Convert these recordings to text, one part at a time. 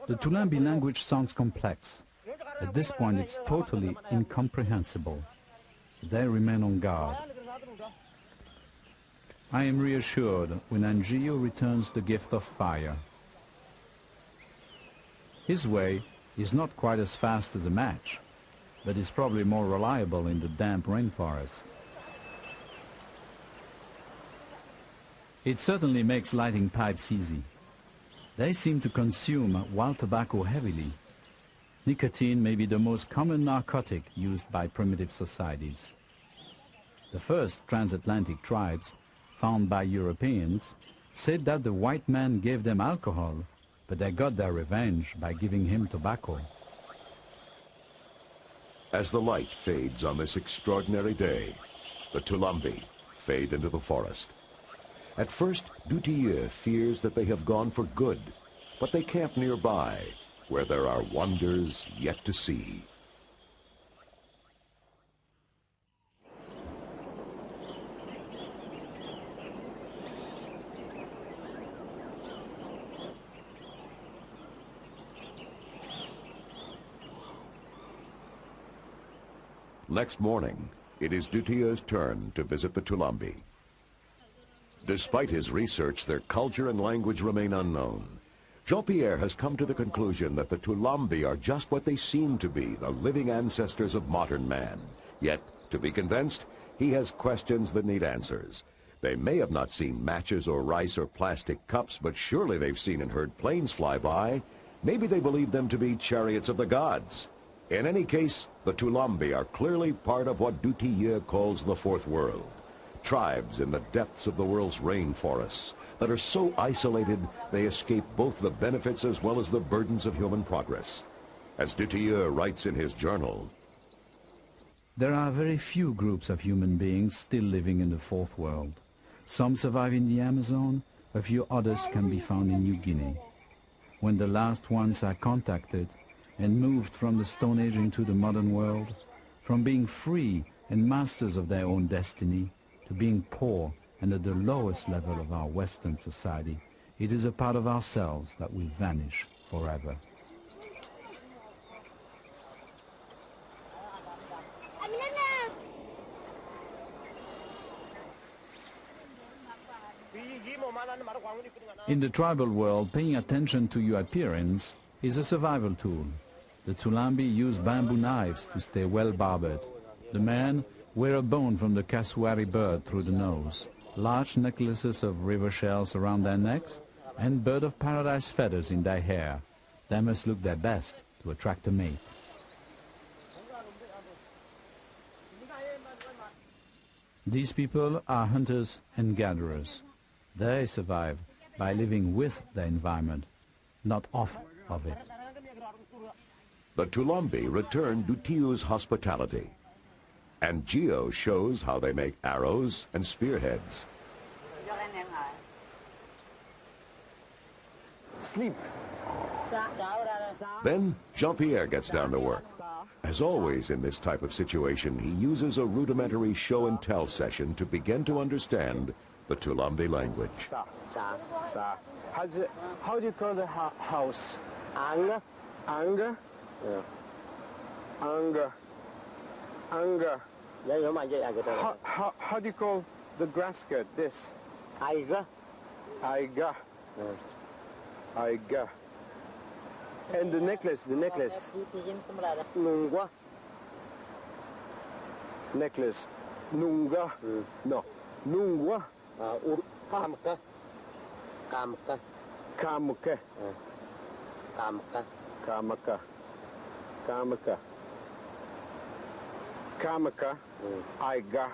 The Tulambi language sounds complex. At this point, it's totally incomprehensible. They remain on guard. I am reassured when Angio returns the gift of fire. His way is not quite as fast as a match, but is probably more reliable in the damp rainforest. It certainly makes lighting pipes easy. They seem to consume wild tobacco heavily. Nicotine may be the most common narcotic used by primitive societies. The first transatlantic tribes, found by Europeans, said that the white man gave them alcohol, but they got their revenge by giving him tobacco. As the light fades on this extraordinary day, the Tulambi fade into the forest. At first, Dutilleux fears that they have gone for good, but they camp nearby, where there are wonders yet to see. Next morning, it is Dutilleux's turn to visit the Tulambi. Despite his research, their culture and language remain unknown. Jean-Pierre has come to the conclusion that the Tulambi are just what they seem to be, the living ancestors of modern man. Yet, to be convinced, he has questions that need answers. They may have not seen matches or rice or plastic cups, but surely they've seen and heard planes fly by. Maybe they believe them to be chariots of the gods. In any case, the Tulambi are clearly part of what Dutilleux calls the Fourth World. Tribes in the depths of the world's rainforests that are so isolated they escape both the benefits as well as the burdens of human progress. As Dutilleux writes in his journal, there are very few groups of human beings still living in the Fourth World. Some survive in the Amazon, a few others can be found in New Guinea. When the last ones are contacted and moved from the Stone Age into the modern world, from being free and masters of their own destiny, to being poor and at the lowest level of our Western society, it is a part of ourselves that will vanish forever. In the tribal world, paying attention to your appearance is a survival tool. The Tulambi use bamboo knives to stay well barbed. The men wear a bone from the cassowary bird through the nose, large necklaces of river shells around their necks, and bird of paradise feathers in their hair. They must look their best to attract a mate. These people are hunters and gatherers. They survive by living with their environment, not off of it. The Tulambi return Dutilleux's hospitality, and Gio shows how they make arrows and spearheads. Sleep. Then Jean-Pierre gets down to work. As always in this type of situation, he uses a rudimentary show-and-tell session to begin to understand the Tulambi language. How do you call the house? Anger? Anger? Yeah. Anger. Anger. How do you call the grass skirt? This? Aiga. Aiga. Aiga. And the necklace, Nungwa. Necklace. Nunga. No. Nungwa. Kamka. Kamka. Kamka. Kamaka. Kamaka. Kamaka. Aiga.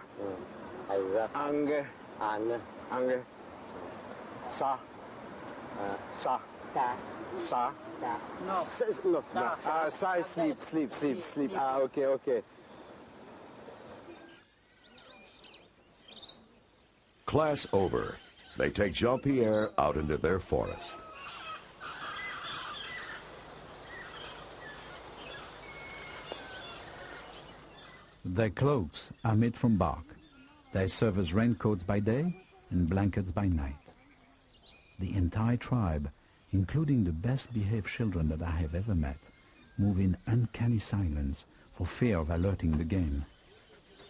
Aiga. Ange. Ange. Ange. Sa. Sa. Sa. Sa. No. No. Sa is sleep. Okay. Class over. They take Jean-Pierre out into their forest. Their cloaks are made from bark. They serve as raincoats by day and blankets by night. The entire tribe including the best-behaved children that I have ever met, move in uncanny silence for fear of alerting the game.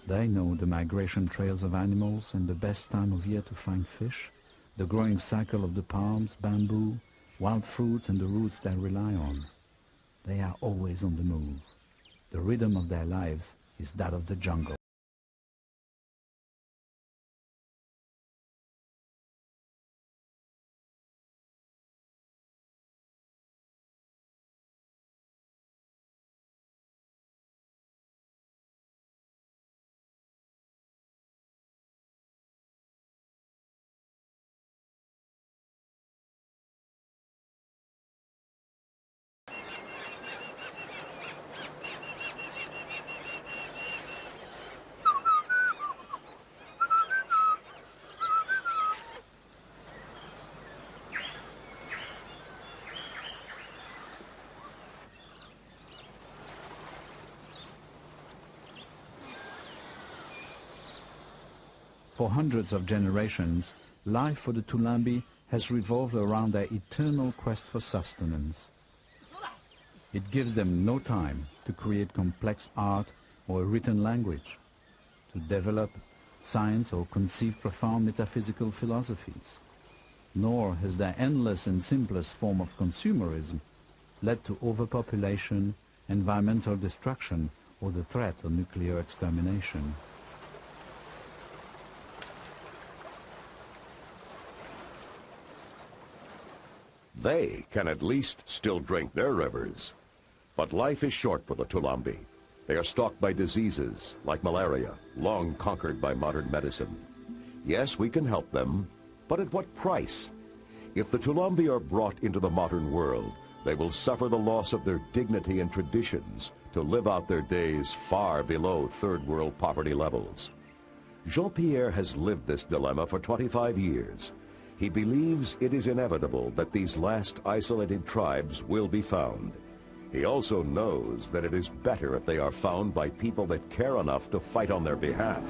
They know the migration trails of animals and the best time of year to find fish, the growing cycle of the palms, bamboo, wild fruits and the roots they rely on. They are always on the move. The rhythm of their lives is that of the jungle. For hundreds of generations, life for the Tulambi has revolved around their eternal quest for sustenance. It gives them no time to create complex art or a written language, to develop science or conceive profound metaphysical philosophies. Nor has their endless and simplest form of consumerism led to overpopulation, environmental destruction, or the threat of nuclear extermination. They can at least still drink their rivers. But life is short for the Tulambi. They are stalked by diseases like malaria, long conquered by modern medicine. Yes, we can help them, but at what price? If the Tulambi are brought into the modern world, they will suffer the loss of their dignity and traditions to live out their days far below third world poverty levels. Jean-Pierre has lived this dilemma for 25 years. He believes it is inevitable that these last isolated tribes will be found. He also knows that it is better if they are found by people that care enough to fight on their behalf.